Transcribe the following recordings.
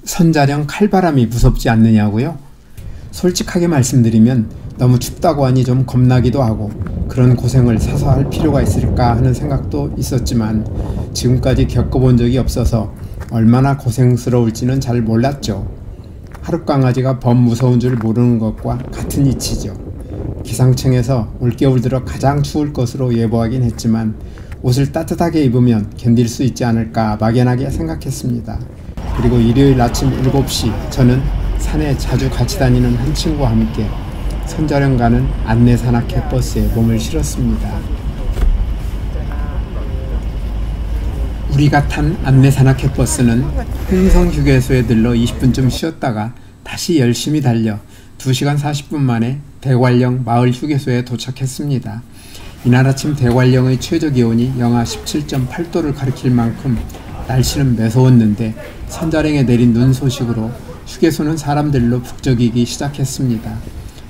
선자령 칼바람이 무섭지 않느냐고요? 솔직하게 말씀드리면 너무 춥다고 하니 좀 겁나기도 하고 그런 고생을 사서 할 필요가 있을까 하는 생각도 있었지만 지금까지 겪어본 적이 없어서 얼마나 고생스러울지는 잘 몰랐죠. 하룻강아지가 범 무서운 줄 모르는 것과 같은 이치죠. 기상청에서 올겨울 들어 가장 추울 것으로 예보하긴 했지만 옷을 따뜻하게 입으면 견딜 수 있지 않을까 막연하게 생각했습니다. 그리고 일요일 아침 7시 저는 산에 자주 같이 다니는 한 친구와 함께 선자령 가는 안내산악회 버스에 몸을 실었습니다. 우리가 탄 안내산악회 버스는 흥성휴게소에 들러 20분쯤 쉬었다가 다시 열심히 달려 2시간 40분 만에 대관령 마을 휴게소에 도착했습니다. 이날 아침 대관령의 최저기온이 영하 17.8도를 가리킬 만큼 날씨는 매서웠는데 선자령에 내린 눈 소식으로 휴게소는 사람들로 북적이기 시작했습니다.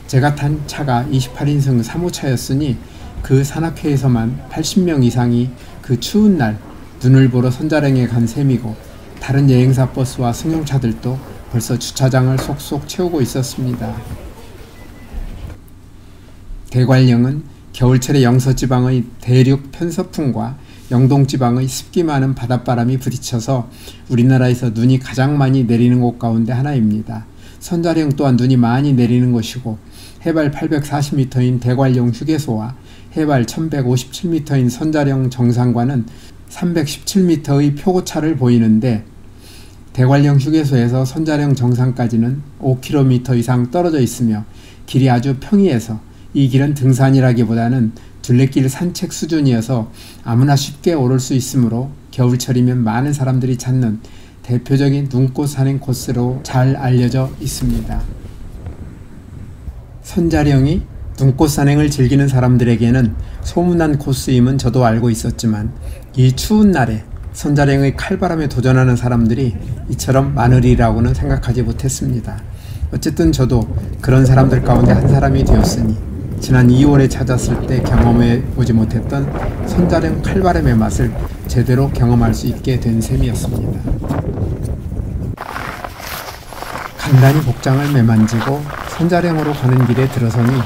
제가 탄 차가 28인승 3호차였으니 그 산악회에서만 80명 이상이 그 추운 날 눈을 보러 선자령에 간 셈이고 다른 여행사 버스와 승용차들도 벌써 주차장을 속속 채우고 있었습니다. 대관령은 겨울철에 영서지방의 대륙 편서풍과 영동지방의 습기 많은 바닷바람이 부딪혀서 우리나라에서 눈이 가장 많이 내리는 곳 가운데 하나입니다. 선자령 또한 눈이 많이 내리는 곳이고 해발 840m인 대관령 휴게소와 해발 1157m인 선자령 정상과는 317m의 표고차를 보이는데 대관령 휴게소에서 선자령 정상까지는 5km 이상 떨어져 있으며 길이 아주 평이해서 이 길은 등산이라기보다는 둘레길 산책 수준이어서 아무나 쉽게 오를 수 있으므로 겨울철이면 많은 사람들이 찾는 대표적인 눈꽃 산행 코스로 잘 알려져 있습니다. 선자령이 눈꽃 산행을 즐기는 사람들에게는 소문난 코스임은 저도 알고 있었지만 이 추운 날에 선자령의 칼바람에 도전하는 사람들이 이처럼 많으리라고는 생각하지 못했습니다. 어쨌든 저도 그런 사람들 가운데 한 사람이 되었으니 지난 2월에 찾았을 때 경험해 보지 못했던 선자령 칼바람의 맛을 제대로 경험할 수 있게 된 셈이었습니다. 간단히 복장을 매만지고 선자령으로 가는 길에 들어서니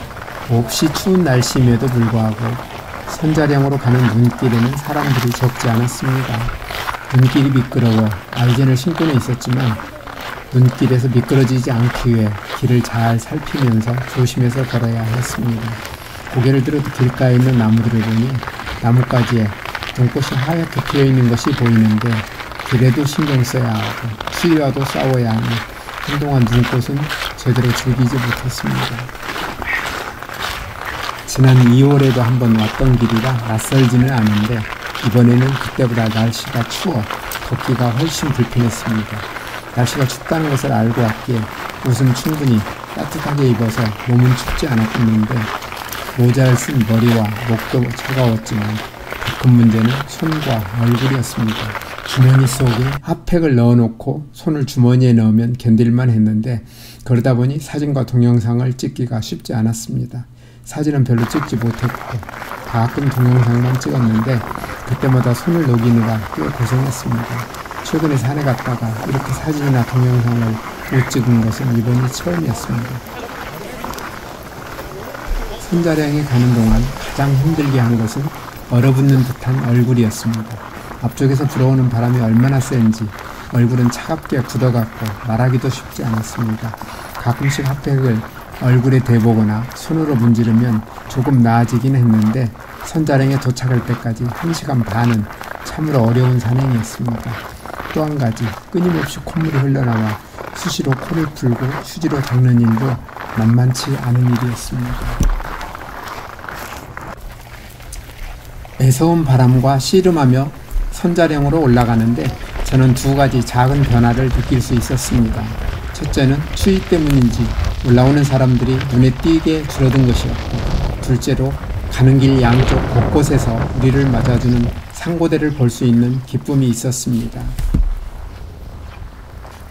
몹시 추운 날씨임에도 불구하고 선자령으로 가는 눈길에는 사람들이 적지 않았습니다. 눈길이 미끄러워 아이젠을 신고는 있었지만 눈길에서 미끄러지지 않기 위해 길을 잘 살피면서 조심해서 걸어야 했습니다. 고개를 들어도 길가에 있는 나무들을 보니 나뭇가지에 눈꽃이 하얗게 피어있는 것이 보이는데 길에도 신경 써야 하고 추위와도 싸워야 하니 한동안 눈꽃은 제대로 즐기지 못했습니다. 지난 2월에도 한번 왔던 길이라 낯설지는 않은데 이번에는 그때보다 날씨가 추워 걷기가 훨씬 불편했습니다. 날씨가 춥다는 것을 알고 왔기에 옷은 충분히 따뜻하게 입어서 몸은 춥지 않았는데 모자를 쓴 머리와 목도 차가웠지만 더 큰 문제는 손과 얼굴이었습니다. 주머니 속에 핫팩을 넣어놓고 손을 주머니에 넣으면 견딜만 했는데 그러다 보니 사진과 동영상을 찍기가 쉽지 않았습니다. 사진은 별로 찍지 못했고 가끔 동영상만 찍었는데 그때마다 손을 녹이느라 꽤 고생했습니다. 최근에 산에 갔다가 이렇게 사진이나 동영상을 못 찍은 것은 이번이 처음이었습니다. 선자령에 가는 동안 가장 힘들게 한 것은 얼어붙는 듯한 얼굴이었습니다. 앞쪽에서 불어오는 바람이 얼마나 센지 얼굴은 차갑게 굳어갔고 말하기도 쉽지 않았습니다. 가끔씩 핫팩을 얼굴에 대보거나 손으로 문지르면 조금 나아지긴 했는데 선자령에 도착할 때까지 1시간 반은 참으로 어려운 산행이었습니다. 또 한 가지 끊임없이 콧물이 흘러나와 수시로 코를 풀고 휴지로 닦는 일도 만만치 않은 일이었습니다. 매서운 바람과 씨름하며 선자령으로 올라가는데 저는 두 가지 작은 변화를 느낄 수 있었습니다. 첫째는 추위 때문인지 올라오는 사람들이 눈에 띄게 줄어든 것이었고 둘째로 가는 길 양쪽 곳곳에서 우리를 맞아주는 상고대를 볼 수 있는 기쁨이 있었습니다.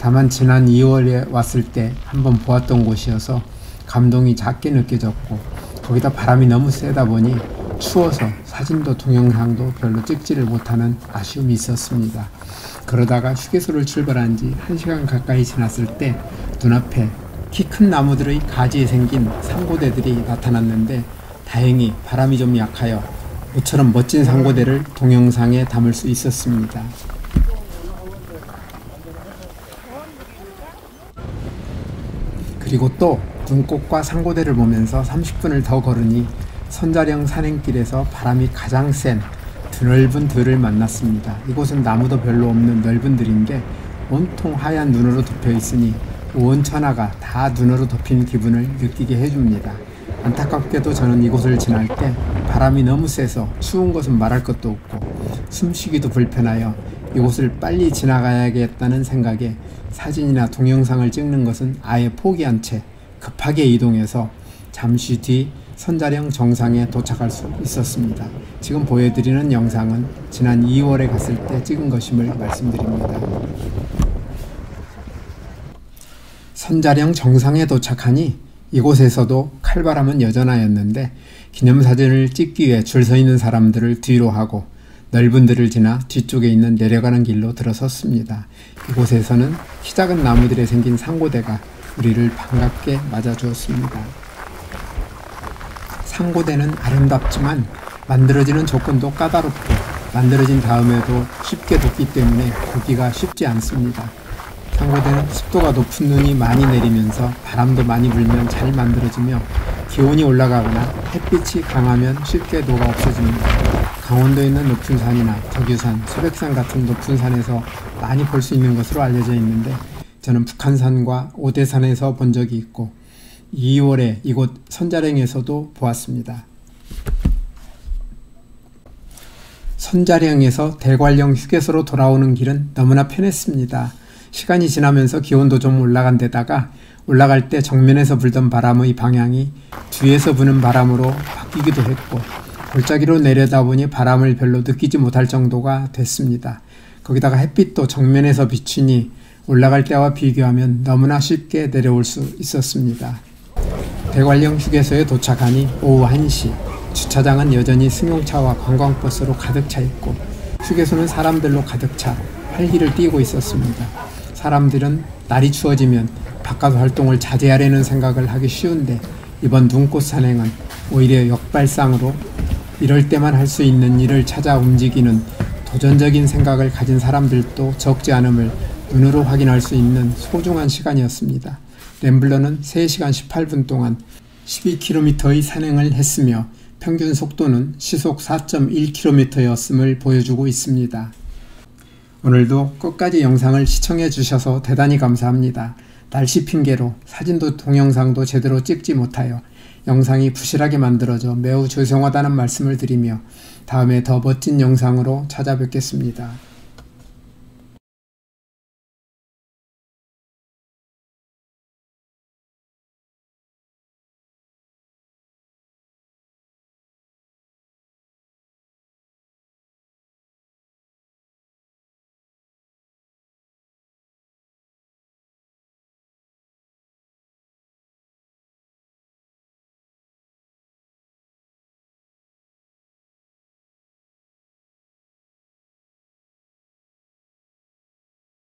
다만 지난 2월에 왔을 때 한번 보았던 곳이어서 감동이 작게 느껴졌고 거기다 바람이 너무 세다 보니 추워서 사진도 동영상도 별로 찍지를 못하는 아쉬움이 있었습니다. 그러다가 휴게소를 출발한 지 1시간 가까이 지났을 때 눈앞에 키 큰 나무들의 가지에 생긴 상고대들이 나타났는데 다행히 바람이 좀 약하여 모처럼 멋진 상고대를 동영상에 담을 수 있었습니다. 그리고 또 눈꽃과 상고대를 보면서 30분을 더 걸으니 선자령 산행길에서 바람이 가장 센 드넓은 들을 만났습니다. 이곳은 나무도 별로 없는 넓은 들인데 온통 하얀 눈으로 덮여 있으니 온 천하가 다 눈으로 덮인 기분을 느끼게 해줍니다. 안타깝게도 저는 이곳을 지날 때 바람이 너무 세서 추운 것은 말할 것도 없고 숨쉬기도 불편하여 이곳을 빨리 지나가야겠다는 생각에 사진이나 동영상을 찍는 것은 아예 포기한 채 급하게 이동해서 잠시 뒤 선자령 정상에 도착할 수 있었습니다. 지금 보여드리는 영상은 지난 2월에 갔을 때 찍은 것임을 말씀드립니다. 선자령 정상에 도착하니 이곳에서도 칼바람은 여전하였는데 기념사진을 찍기 위해 줄 서 있는 사람들을 뒤로 하고 넓은 들을 지나 뒤쪽에 있는 내려가는 길로 들어섰습니다. 이곳에서는 키 작은 나무들에 생긴 상고대가 우리를 반갑게 맞아주었습니다. 상고대는 아름답지만 만들어지는 조건도 까다롭고 만들어진 다음에도 쉽게 돋기 때문에 보기가 쉽지 않습니다. 상고대는 습도가 높은 눈이 많이 내리면서 바람도 많이 불면 잘 만들어지며 기온이 올라가거나 햇빛이 강하면 쉽게 녹아 없어집니다. 강원도에 있는 높은 산이나 덕유산, 소백산 같은 높은 산에서 많이 볼 수 있는 것으로 알려져 있는데 저는 북한산과 오대산에서 본 적이 있고 2월에 이곳 선자령에서도 보았습니다. 선자령에서 대관령 휴게소로 돌아오는 길은 너무나 편했습니다. 시간이 지나면서 기온도 좀 올라간 데다가 올라갈 때 정면에서 불던 바람의 방향이 뒤에서 부는 바람으로 바뀌기도 했고 골짜기로 내려다보니 바람을 별로 느끼지 못할 정도가 됐습니다. 거기다가 햇빛도 정면에서 비치니 올라갈 때와 비교하면 너무나 쉽게 내려올 수 있었습니다. 대관령 휴게소에 도착하니 오후 1시, 주차장은 여전히 승용차와 관광버스로 가득 차 있고 휴게소는 사람들로 가득 차 활기를 띠고 있었습니다. 사람들은 날이 추워지면 바깥 활동을 자제하려는 생각을 하기 쉬운데 이번 눈꽃 산행은 오히려 역발상으로 이럴 때만 할 수 있는 일을 찾아 움직이는 도전적인 생각을 가진 사람들도 적지 않음을 눈으로 확인할 수 있는 소중한 시간이었습니다. 램블러는 3시간 18분 동안 12km의 산행을 했으며 평균 속도는 시속 4.1km였음을 보여주고 있습니다. 오늘도 끝까지 영상을 시청해 주셔서 대단히 감사합니다. 날씨 핑계로 사진도 동영상도 제대로 찍지 못하여 영상이 부실하게 만들어져 매우 죄송하다는 말씀을 드리며 다음에 더 멋진 영상으로 찾아뵙겠습니다.